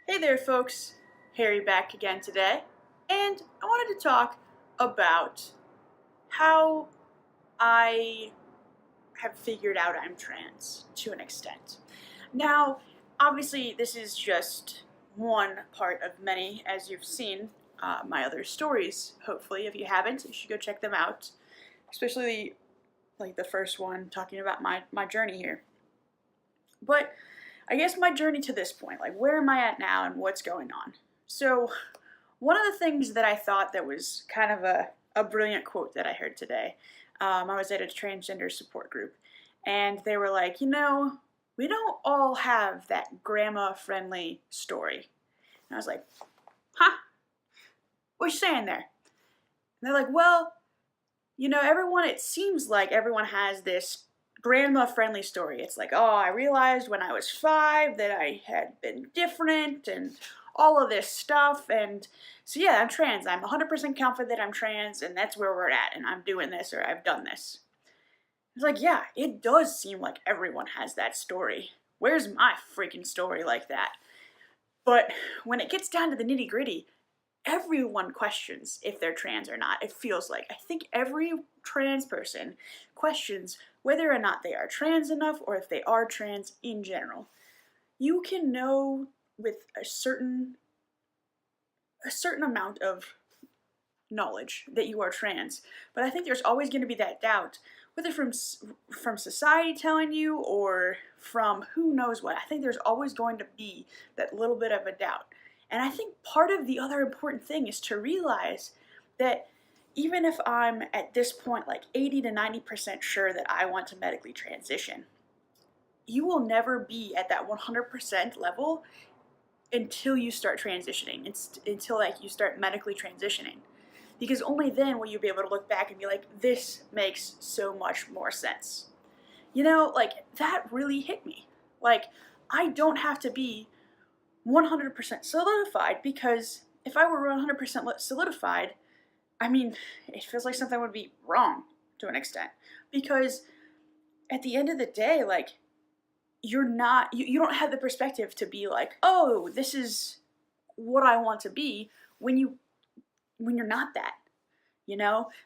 Hey there folks, Harry back again today, and I wanted to talk about how I have figured out I'm trans to an extent. Now, obviously this is just one part of many, as you've seen my other stories, hopefully. If you haven't, you should go check them out, especially like the first one talking about my journey here. But I guess my journey to this point, like where am I at now and what's going on? So one of the things that I thought that was kind of a brilliant quote that I heard today, I was at a transgender support group, and they were like, we don't all have that grandma-friendly story. And I was like, huh? What you saying there? And they're like, well, it seems like everyone has this grandma-friendly story. It's like, oh, I realized when I was 5 that I had been different and all of this stuff. And so, yeah, I'm trans. I'm 100% confident that I'm trans, and that's where we're at, and I'm doing this, or I've done this. It's like, yeah, it does seem like everyone has that story. Where's my freaking story like that? But when it gets down to the nitty-gritty, everyone questions if they're trans or not, it feels like. I think every trans person questions whether or not they are trans enough or if they are trans in general. You can know with a certain amount of knowledge that you are trans, but I think there's always going to be that doubt, whether from society telling you or from who knows what. I think there's always going to be that little bit of a doubt. And I think part of the other important thing is to realize that even if I'm at this point like 80 to 90% sure that I want to medically transition, you will never be at that 100% level until you start transitioning, until like you start medically transitioning. Because only then will you be able to look back and be like, this makes so much more sense. That really hit me. Like, I don't have to be 100% solidified, because if I were 100% solidified, I mean, it feels like something would be wrong to an extent. Because at the end of the day, like, you don't have the perspective to be like, oh, this is what I want to be when you're not that.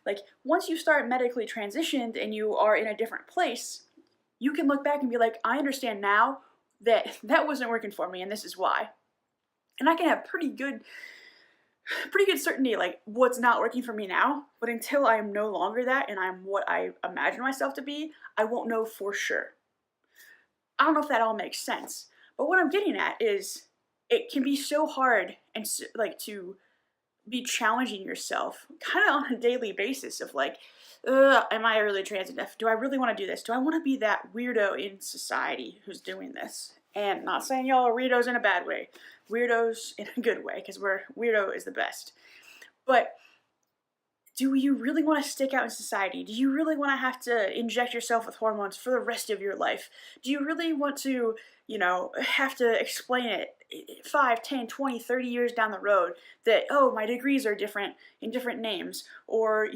Like, once you start medically transitioned and you are in a different place, you can look back and be like, I understand now that that wasn't working for me and this is why. And I can have pretty good certainty like what's not working for me now, but until I am no longer that and I'm what I imagine myself to be, I won't know for sure. I don't know if that all makes sense, but what I'm getting at is it can be so hard and to be challenging yourself kind of on a daily basis of like, am I really trans enough? Do I really want to do this? Do I want to be that weirdo in society who's doing this? And not saying y'all are weirdos in a bad way. Weirdos in a good way, because weirdo is the best. But do you really want to stick out in society? Do you really want to have to inject yourself with hormones for the rest of your life? Do you really want to, have to explain it 5, 10, 20, 30 years down the road that, oh, my degrees are different in different names? Or,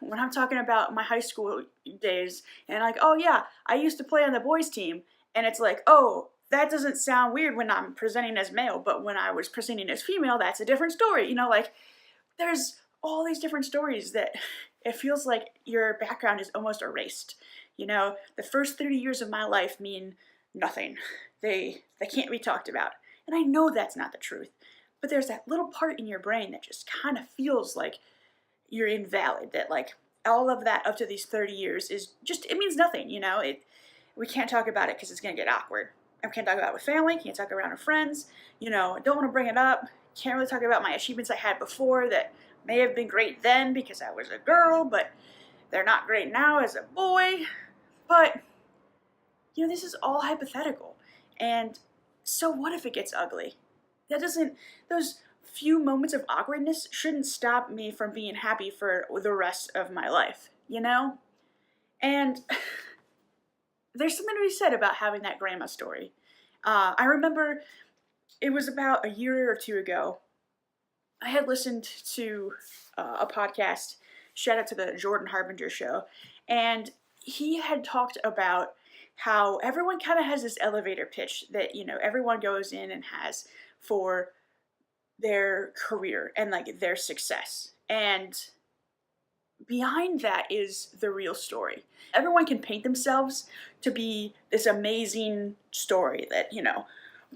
when I'm talking about my high school days and like, oh yeah, I used to play on the boys team, and it's like, oh, that doesn't sound weird when I'm presenting as male, but when I was presenting as female, that's a different story. There's all these different stories that it feels like your background is almost erased. The first 30 years of my life mean nothing. They can't be talked about. And I know that's not the truth, but there's that little part in your brain that just kind of feels like you're invalid, that like all of that up to these 30 years is just, it means nothing, we can't talk about it because it's going to get awkward. I can't talk about it with family, can't talk around with friends, don't want to bring it up, can't really talk about my achievements I had before that may have been great then because I was a girl, but they're not great now as a boy. But, this is all hypothetical. And so what if it gets ugly? Those few moments of awkwardness shouldn't stop me from being happy for the rest of my life, And there's something to be said about having that grandma story. I remember it was about a year or two ago. I had listened to a podcast, shout out to the Jordan Harbinger show, and he had talked about how everyone kind of has this elevator pitch that, you know, everyone goes in and has for their career and like their success. And behind that is the real story. Everyone can paint themselves to be this amazing story that, you know,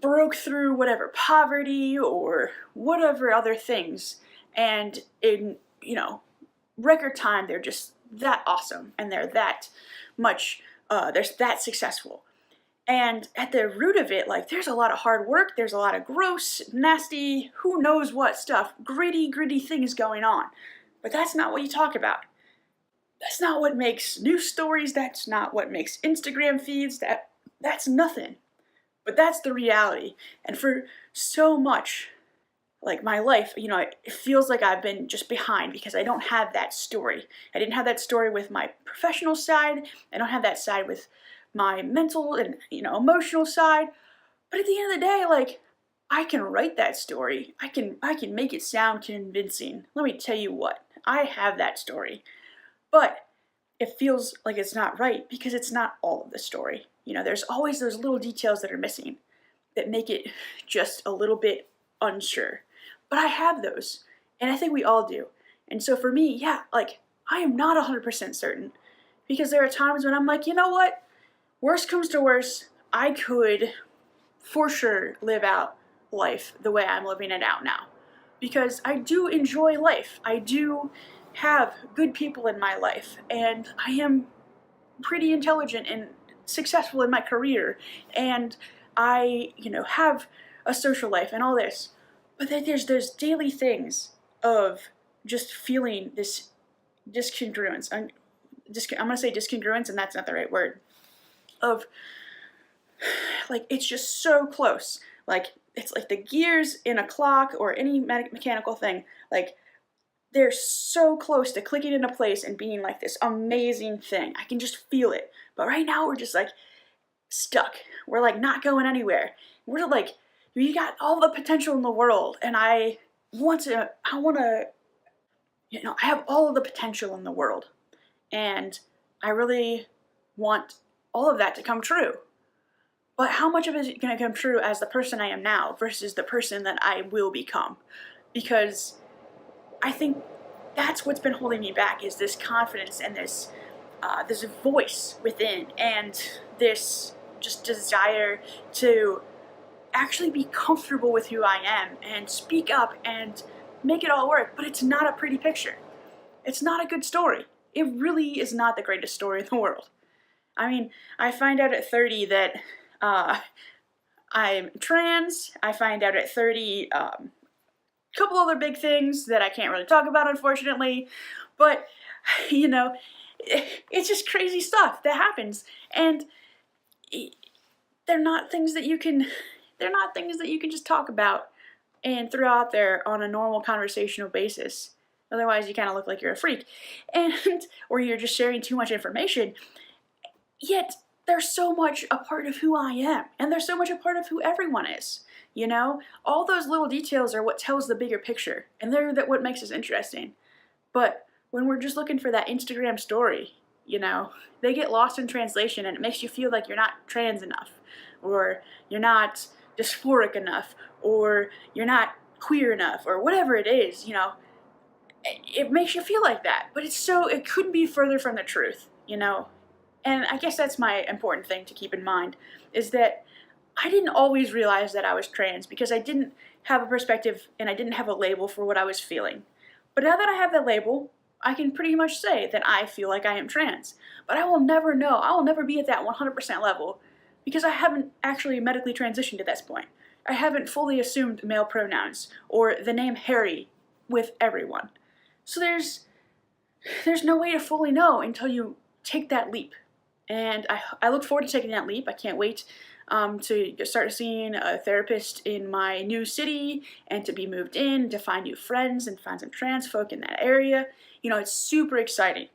broke through whatever poverty or whatever other things, and in, you know, record time they're just that awesome and they're that much they're that successful. And at the root of it, like, there's a lot of hard work, there's a lot of gross, nasty, who knows what stuff, gritty things going on. But that's not what you talk about. That's not what makes news stories, that's not what makes Instagram feeds, that's nothing. But that's the reality. And for so much, like, my life, you know, it feels like I've been just behind because I don't have that story. I didn't have that story with my professional side. I don't have that side with my mental and, you know, emotional side. But at the end of the day, like, I can write that story. I can make it sound convincing. Let me tell you what, I have that story. But it feels like it's not right because it's not all of the story. You know, there's always those little details that are missing that make it just a little bit unsure. But I have those, and I think we all do. And so for me, yeah, like, I am not 100% certain, because there are times when I'm like, you know what? Worst comes to worst, I could for sure live out life the way I'm living it out now. Because I do enjoy life. I do have good people in my life, and I am pretty intelligent and successful in my career, and I, you know, have a social life and all this. But then there's those daily things of just feeling this discongruence. I'm going to say discongruence, and that's not the right word. Of, like, it's just so close. Like, it's like the gears in a clock or any mechanical thing. Like, they're so close to clicking into place and being like this amazing thing. I can just feel it. But right now we're just like stuck. We're like not going anywhere. We're like, we got all the potential in the world, and I want to, you know, I have all of the potential in the world, and I really want all of that to come true. But how much of it is going to come true as the person I am now versus the person that I will become? Because I think that's what's been holding me back, is this confidence and this voice within, and this just desire to actually be comfortable with who I am and speak up and make it all work. But it's not a pretty picture. It's not a good story. It really is not the greatest story in the world. I mean, I find out at 30 that I'm trans. I find out at 30 couple other big things that I can't really talk about, unfortunately, but, you know, it's just crazy stuff that happens, and they're not things that you can just talk about and throw out there on a normal conversational basis. Otherwise, you kind of look like you're a freak, and or you're just sharing too much information. Yet they're so much a part of who I am, and they're so much a part of who everyone is. You know, all those little details are what tells the bigger picture, and they're what makes us interesting. But when we're just looking for that Instagram story, you know, they get lost in translation, and it makes you feel like you're not trans enough, or you're not dysphoric enough, or you're not queer enough, or whatever it is, you know. It makes you feel like that, but it couldn't be further from the truth, you know. And I guess that's my important thing to keep in mind, is that I didn't always realize that I was trans because I didn't have a perspective and I didn't have a label for what I was feeling. But now that I have that label, I can pretty much say that I feel like I am trans. But I will never know. I will never be at that 100% level because I haven't actually medically transitioned at this point. I haven't fully assumed male pronouns or the name Harry with everyone. So there's no way to fully know until you take that leap. And I look forward to taking that leap. I can't wait to start seeing a therapist in my new city and to be moved in, to find new friends and find some trans folk in that area. You know, it's super exciting.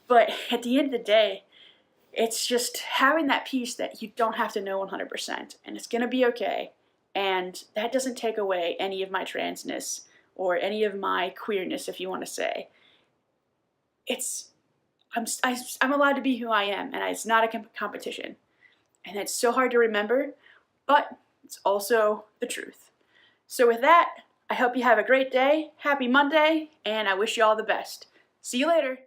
But at the end of the day, it's just having that peace that you don't have to know 100%, and it's going to be okay. And that doesn't take away any of my transness or any of my queerness, if you want to say. I'm allowed to be who I am, and it's not a competition. And it's so hard to remember, but it's also the truth. So with that, I hope you have a great day, happy Monday, and I wish you all the best. See you later.